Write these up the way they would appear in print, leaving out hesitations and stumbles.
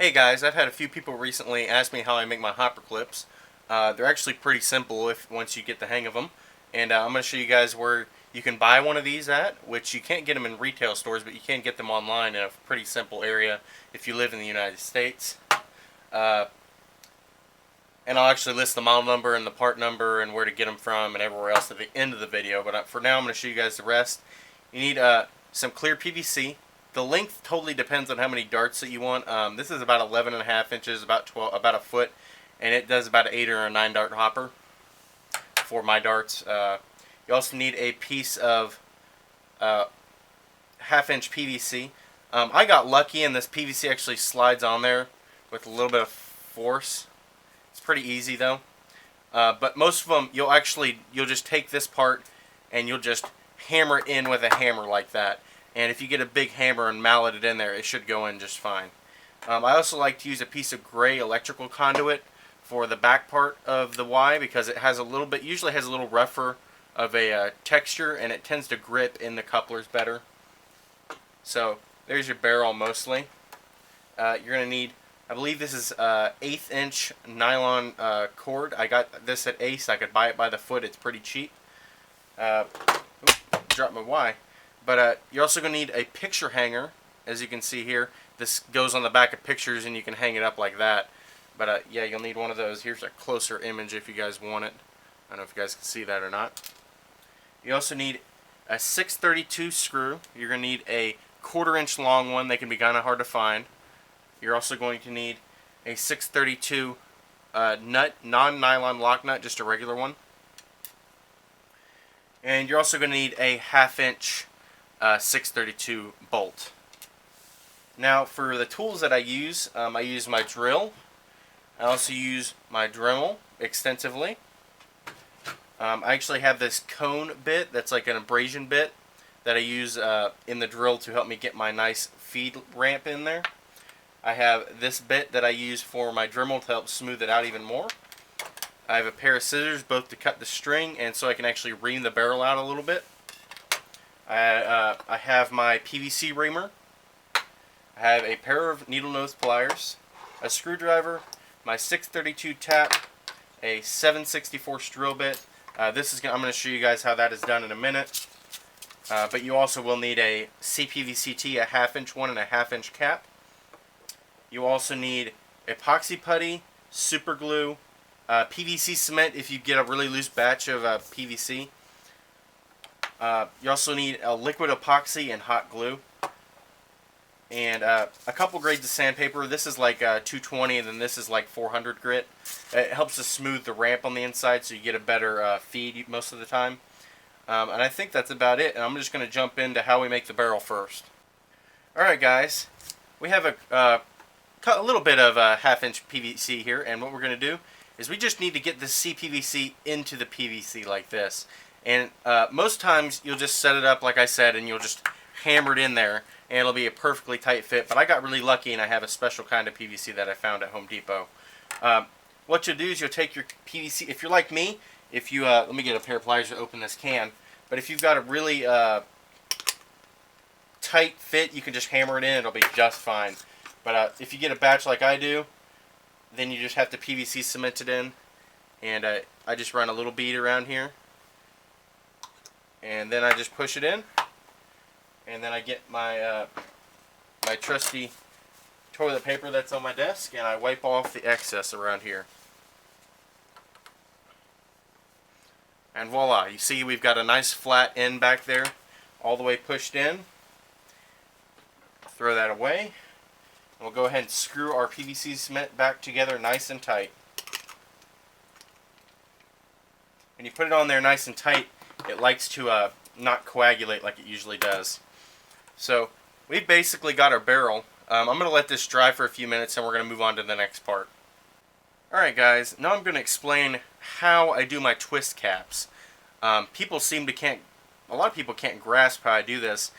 Hey guys, I've had a few people recently ask me how I make my hopper clips. They're actually pretty simple if once you get the hang of them. And I'm going to show you guys where you can buy one of these at, which you can't get them in retail stores, but you can get them online in a pretty simple area if you live in the United States. Uh, and I'll actually list the model number and the part number and where to get them from and everywhere else at the end of the video. But for now, I'm going to show you guys the rest. You need some clear PVC. The length totally depends on how many darts that you want. This is about 11.5 inches, about a foot, and it does about an 8 or a 9 dart hopper for my darts. You also need a piece of half-inch PVC. I got lucky, and this PVC actually slides on there with a little bit of force. It's pretty easy though. But most of them, you'll just take this part and you'll just hammer it in with a hammer like that. And if you get a big hammer and mallet it in there, it should go in just fine. I also like to use a piece of gray electrical conduit for the back part of the Y because it has usually has a little rougher of a texture, and it tends to grip in the couplers better. So there's your barrel mostly. You're going to need, I believe this is 1/8 inch nylon cord. I got this at Ace. I could buy it by the foot. It's pretty cheap. Dropped my Y. But you're also going to need a picture hanger, as you can see here. This goes on the back of pictures, and you can hang it up like that. But yeah, you'll need one of those. Here's a closer image if you guys want it. I don't know if you guys can see that or not. You also need a 632 screw. You're going to need a 1/4 inch long one. They can be kind of hard to find. You're also going to need a 632 nut, non-nylon lock nut, just a regular one. And you're also going to need a 1/2 inch 632 bolt. Now for the tools that I use my drill. I also use my Dremel extensively. I actually have this cone bit that's like an abrasion bit that I use in the drill to help me get my nice feed ramp in there. I have this bit that I use for my Dremel to help smooth it out even more. I have a pair of scissors both to cut the string and so I can actually ream the barrel out a little bit. I have my PVC reamer. I have a pair of needle nose pliers, a screwdriver, my 632 tap, a 7/64 drill bit. I'm going to show you guys how that is done in a minute. But you also will need a CPVC-T, a 1/2 inch one and a 1/2 inch cap. You also need epoxy putty, super glue, PVC cement if you get a really loose batch of PVC. You also need a liquid epoxy and hot glue. And a couple grades of sandpaper. This is like 220 and then this is like 400 grit. It helps to smooth the ramp on the inside so you get a better feed most of the time. And I think that's about it. And I'm just going to jump into how we make the barrel first. Alright guys, we have a little bit of 1/2 inch PVC here, and what we're going to do is we just need to get the CPVC into the PVC like this. And most times you'll just set it up like I said and you'll just hammer it in there and it'll be a perfectly tight fit. But I got really lucky and I have a special kind of PVC that I found at Home Depot. What you'll do is you'll take your PVC, if you're like me, if you, let me get a pair of pliers to open this can, but if you've got a really tight fit, you can just hammer it in, it'll be just fine. But if you get a batch like I do, then you just have to PVC cement it in, and I just run a little bead around here, and then I just push it in, and then I get my my trusty toilet paper that's on my desk, and I wipe off the excess around here. And voila, you see we've got a nice flat end back there, all the way pushed in. Throw that away. We'll go ahead and screw our PVC cement back together nice and tight. When you put it on there nice and tight, it likes to not coagulate like it usually does. So we've basically got our barrel. I'm going to let this dry for a few minutes and we're going to move on to the next part. Alright guys, now I'm going to explain how I do my twist caps. A lot of people can't grasp how I do this,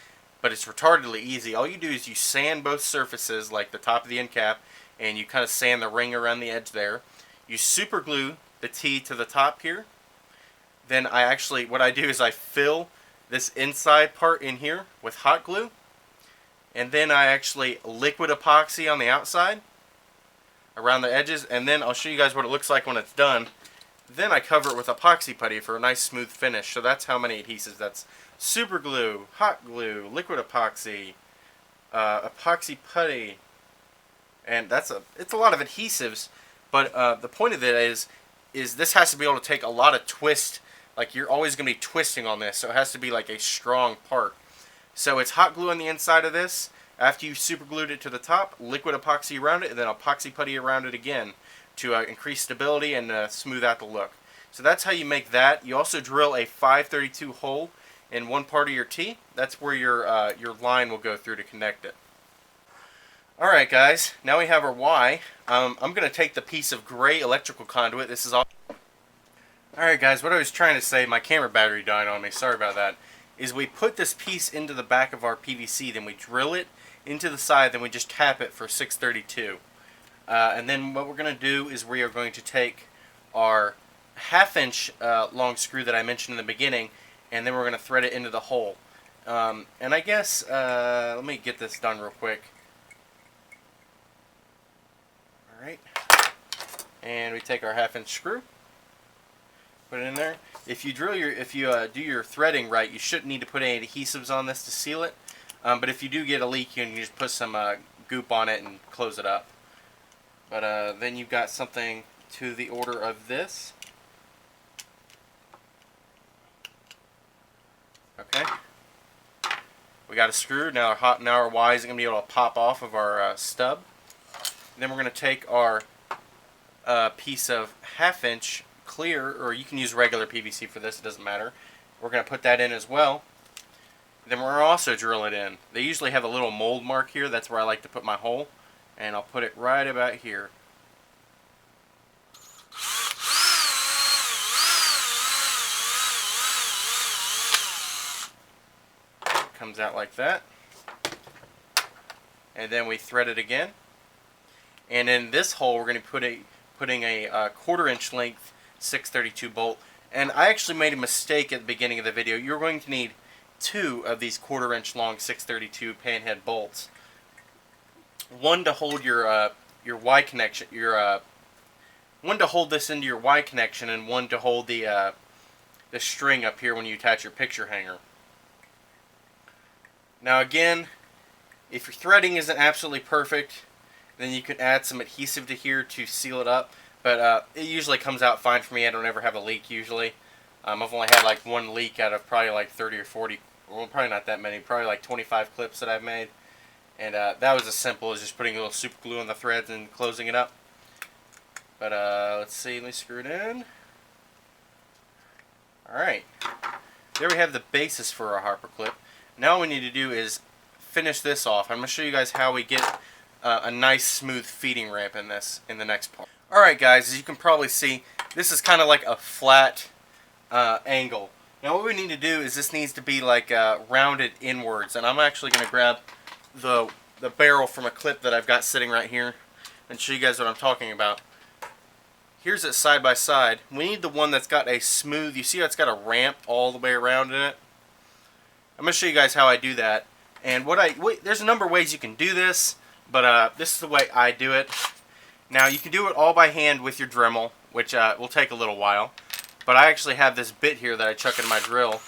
but it's retardedly easy. All you do is you sand both surfaces, like the top of the end cap, and you kind of sand the ring around the edge there. You super glue the T to the top here. Then what I do is I fill this inside part in here with hot glue, and then I actually liquid epoxy on the outside, around the edges, and then I'll show you guys what it looks like when it's done. Then I cover it with epoxy putty for a nice smooth finish. So that's how many adhesives. That's super glue, hot glue, liquid epoxy, epoxy putty, and it's a lot of adhesives. But the point of it is this has to be able to take a lot of twist. Like, you're always going to be twisting on this, so it has to be like a strong part. So it's hot glue on the inside of this. After you've super glued it to the top, liquid epoxy around it, and then epoxy putty around it again to increase stability and smooth out the look. So that's how you make that. You also drill a 532 hole in one part of your T. That's where your line will go through to connect it. Alright guys, now we have our Y. I'm going to take the piece of gray electrical conduit. This is all. Alright guys, what I was trying to say, my camera battery died on me, sorry about that, is we put this piece into the back of our PVC, then we drill it into the side, then we just tap it for 632. And then what we're going to do is we are going to take our 1/2 inch long screw that I mentioned in the beginning, and then we're going to thread it into the hole. And I guess, let me get this done real quick. Alright, and we take our 1/2 inch screw, put it in there. If you do your threading right, you shouldn't need to put any adhesives on this to seal it. But if you do get a leak, you can just put some goop on it and close it up. But then you've got something to the order of this. Okay. We got a screw. Now our Y is going to be able to pop off of our stub. Then we're going to take our piece of 1/2 inch clear, or you can use regular PVC for this, it doesn't matter. We're going to put that in as well. Then we're also drill it in. They usually have a little mold mark here, that's where I like to put my hole, and I'll put it right about here. Comes out like that. And then we thread it again. And in this hole we're going to putting a 1/4 inch length 632 bolt. And I actually made a mistake at the beginning of the video. You're going to need 2 of these 1/4 inch long 632 panhead bolts. One to hold your Y connection, one to hold this into your Y connection, and one to hold the string up here when you attach your picture hanger. Now again, if your threading isn't absolutely perfect, then you can add some adhesive to here to seal it up. But it usually comes out fine for me. I don't ever have a leak usually. I've only had like one leak out of probably like 30 or 40, well, probably not that many, probably like 25 clips that I've made. And that was as simple as just putting a little super glue on the threads and closing it up. But let's see, let me screw it in. Alright, there we have the basis for our Harper clip. Now all we need to do is finish this off. I'm going to show you guys how we get a nice smooth feeding ramp in this in the next part. Alright guys, as you can probably see, this is kind of like a flat angle. Now what we need to do is this needs to be like rounded inwards, and I'm actually going to grab the barrel from a clip that I've got sitting right here and show you guys what I'm talking about. Here's it side by side. We need the one that's got a smooth, you see how it's got a ramp all the way around in it? I'm going to show you guys how I do that. And there's a number of ways you can do this, but this is the way I do it. Now you can do it all by hand with your Dremel, which will take a little while. But I actually have this bit here that I chuck in my drill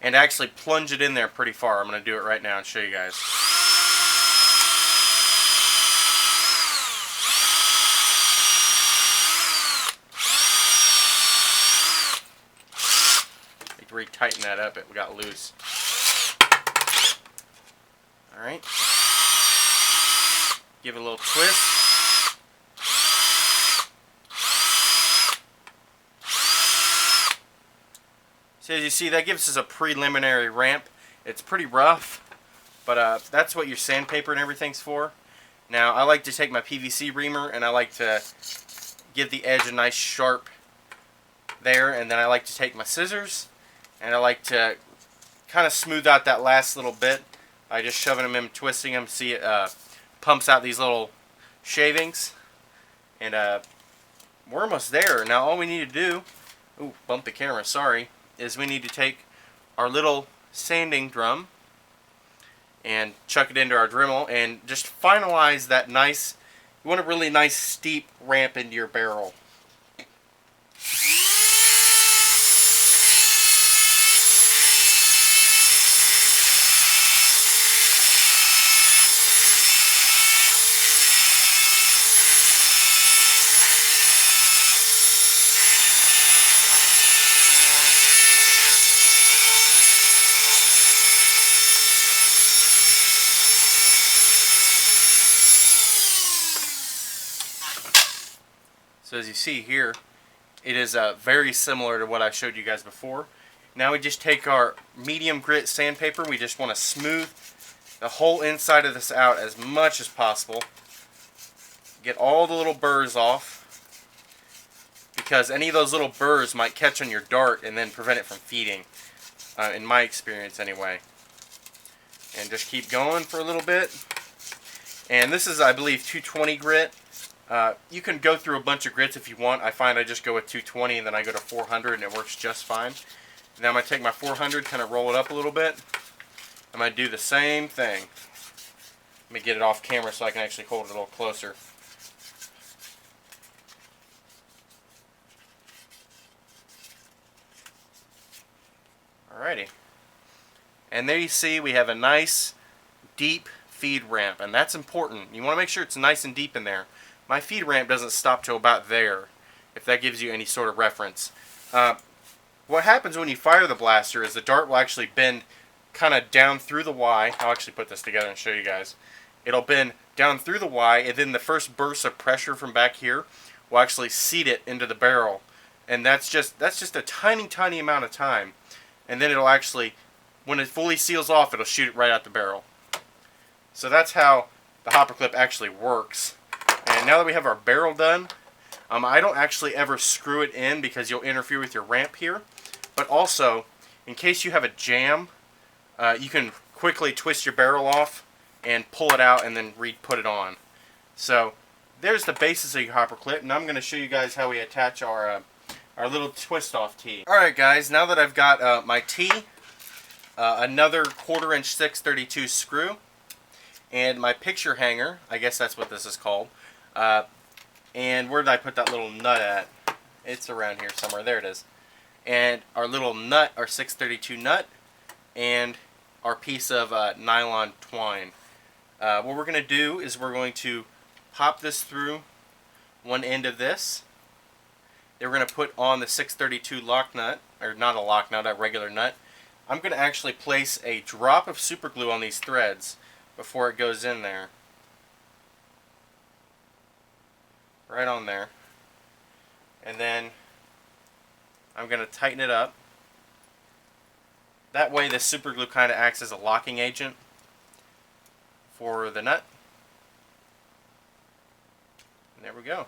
and actually plunge it in there pretty far. I'm going to do it right now and show you guys. Need to re-tighten that up, it got loose. Alright. Give it a little twist. So as you see, that gives us a preliminary ramp. It's pretty rough, but that's what your sandpaper and everything's for. Now I like to take my PVC reamer and I like to give the edge a nice sharp there, and then I like to take my scissors and I like to kind of smooth out that last little bit by just shoving them in, twisting them. See, it pumps out these little shavings, and we're almost there. Now all we need to do, ooh, bump the camera, sorry, is we need to take our little sanding drum and chuck it into our Dremel and just finalize that nice You want a really nice steep ramp into your barrel. So as you see here, it is very similar to what I showed you guys before. Now we just take our medium grit sandpaper. We just want to smooth the whole inside of this out as much as possible. Get all the little burrs off, because any of those little burrs might catch on your dart and then prevent it from feeding, in my experience anyway. And just keep going for a little bit. And this is, I believe, 220 grit. You can go through a bunch of grits if you want. I find I just go with 220 and then I go to 400 and it works just fine. Now I'm going to take my 400, kind of roll it up a little bit. I'm going to do the same thing. Let me get it off camera so I can actually hold it a little closer. Alrighty. And there you see we have a nice deep feed ramp, and that's important. You want to make sure it's nice and deep in there. My feed ramp doesn't stop till about there, if that gives you any sort of reference. What happens when you fire the blaster is the dart will actually bend kind of down through the Y. I'll actually put this together and show you guys. It'll bend down through the Y, and then the first burst of pressure from back here will actually seat it into the barrel. And that's just a tiny amount of time. And then it'll actually, when it fully seals off, it'll shoot it right out the barrel. So that's how the hopper clip actually works. And now that we have our barrel done, I don't actually ever screw it in because you'll interfere with your ramp here. But also, in case you have a jam, you can quickly twist your barrel off and pull it out and then re-put it on. So there's the basis of your hopper clip. And I'm going to show you guys how we attach our little twist-off tee. Alright guys, now that I've got my tee, another 1/4 inch 632 screw, and my picture hanger, I guess that's what this is called. And where did I put that little nut at? It's around here somewhere. There it is. And our little nut, our 632 nut, and our piece of nylon twine. What we're going to do is we're going to pop this through one end of this. Then we're going to put on the 632 lock nut, or not a lock nut, a regular nut. I'm going to actually place a drop of super glue on these threads before it goes in there. Right on there. And then I'm going to tighten it up. That way the super glue kind of acts as a locking agent for the nut. And there we go.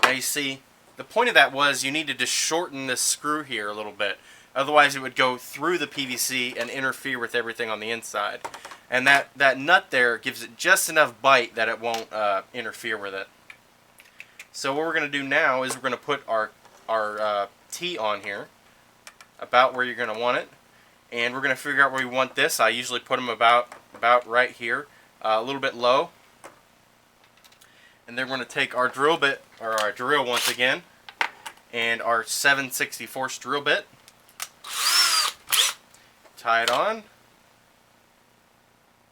Now you see, the point of that was you needed to shorten this screw here a little bit. Otherwise it would go through the PVC and interfere with everything on the inside. And that nut there gives it just enough bite that it won't interfere with it. So what we're going to do now is we're going to put our tee on here, about where you're going to want it. And we're going to figure out where we want this. I usually put them about right here, a little bit low. And then we're going to take our drill bit, or our drill once again, and our 7/64 drill bit. Tie it on,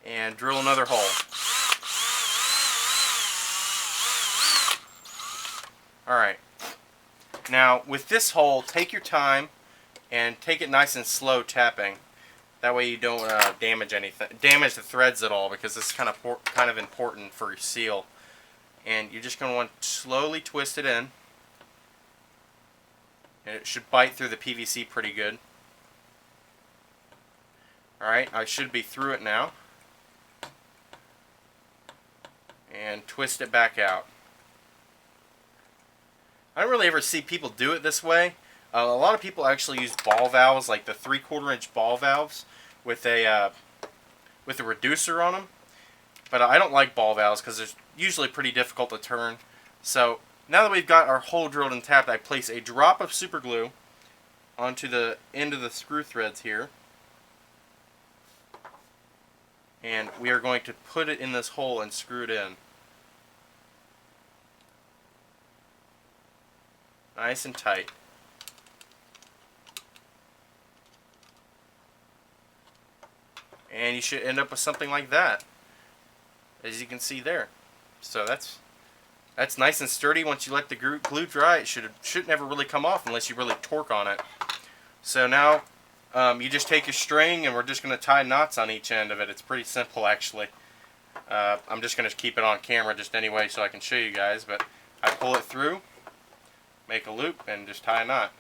and drill another hole. Alright, now with this hole, take your time and take it nice and slow tapping. That way you don't damage the threads at all, because this is kind of important for your seal. And you're just going to want to slowly twist it in, and it should bite through the PVC pretty good. Alright, I should be through it now. And twist it back out. I don't really ever see people do it this way. A lot of people actually use ball valves, like the 3/4 inch ball valves with a reducer on them. But I don't like ball valves because they're usually pretty difficult to turn. So now that we've got our hole drilled and tapped, I place a drop of super glue onto the end of the screw threads here. And we are going to put it in this hole and screw it in. nice and tight. And you should end up with something like that, as you can see there. So that's nice and sturdy. Once you let the glue dry, it shouldn't ever really come off unless you really torque on it. So now you just take your string, and we're just going to tie knots on each end of it. It's pretty simple, actually. I'm just going to keep it on camera just anyway so I can show you guys. But I pull it through, make a loop, and just tie a knot.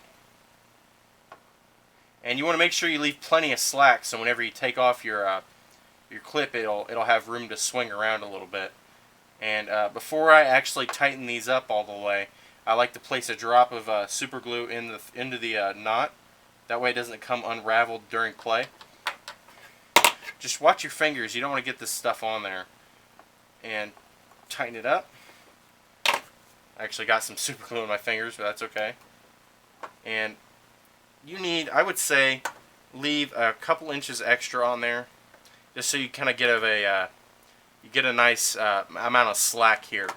And you want to make sure you leave plenty of slack, so whenever you take off your clip, it'll have room to swing around a little bit. And before I actually tighten these up all the way, I like to place a drop of super glue into the knot. That way it doesn't come unraveled during play. Just watch your fingers. You don't want to get this stuff on there. And tighten it up. I actually got some super glue in my fingers, but that's okay. And you need, I would say, leave a couple inches extra on there, just so you kind of get a nice amount of slack here.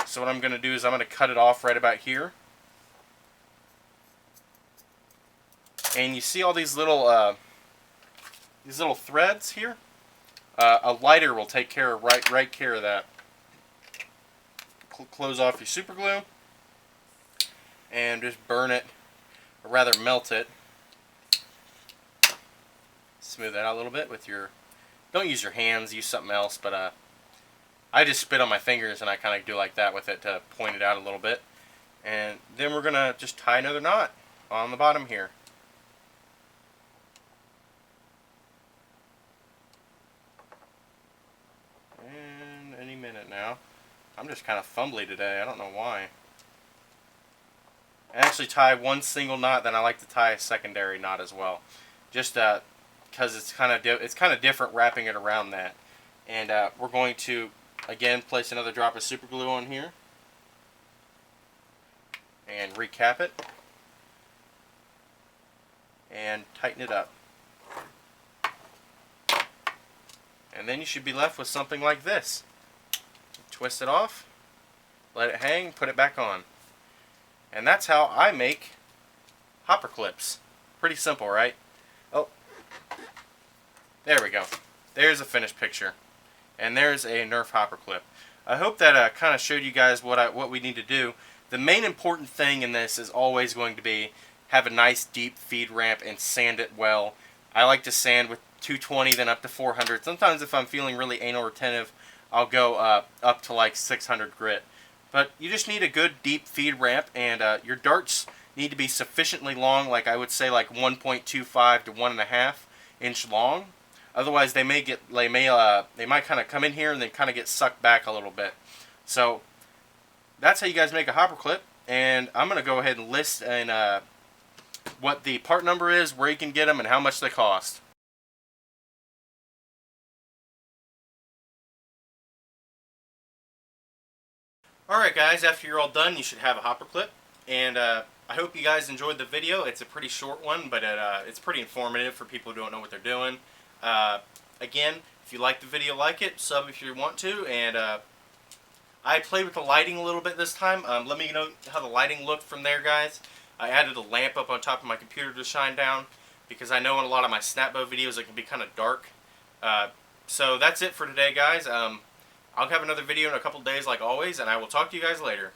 So what I'm going to do is I'm going to cut it off right about here. And you see all these little threads here? A lighter will take care of right care of that. Close off your super glue and just burn it, or rather melt it. Smooth that out a little bit with your, don't use your hands, use something else, but I just spit on my fingers and I kind of do like that with it to point it out a little bit. And then we're going to just tie another knot on the bottom here. And any minute now. I'm just kind of fumbly today, I don't know why. I actually tie one single knot, then I like to tie a secondary knot as well. Just because it's kind of different wrapping it around that. And we're going to again place another drop of super glue on here and recap it and tighten it up. And then you should be left with something like this. Twist it off, let it hang, put it back on. And that's how I make hopper clips. Pretty simple, right? Oh, there we go. There's a finished picture. And there's a Nerf hopper clip. I hope that kind of showed you guys what we need to do. The main important thing in this is always going to be have a nice deep feed ramp and sand it well. I like to sand with 220, then up to 400. Sometimes if I'm feeling really anal retentive, I'll go up to like 600 grit. But you just need a good deep feed ramp, and your darts need to be sufficiently long, like I would say like 1.25 to 1.5 inch long. Otherwise they might kind of come in here and then kind of get sucked back a little bit. So that's how you guys make a hopper clip, and I'm going to go ahead and list what the part number is, where you can get them, and how much they cost. Alright guys, after you're all done, you should have a hopper clip. And I hope you guys enjoyed the video. It's a pretty short one, but it's pretty informative for people who don't know what they're doing. Again, if you like the video, like it, sub if you want to, and I played with the lighting a little bit this time. Let me know how the lighting looked from there, guys. I added a lamp up on top of my computer to shine down, because I know in a lot of my snapbow videos it can be kind of dark. So that's it for today, guys. I'll have another video in a couple days like always, and I will talk to you guys later.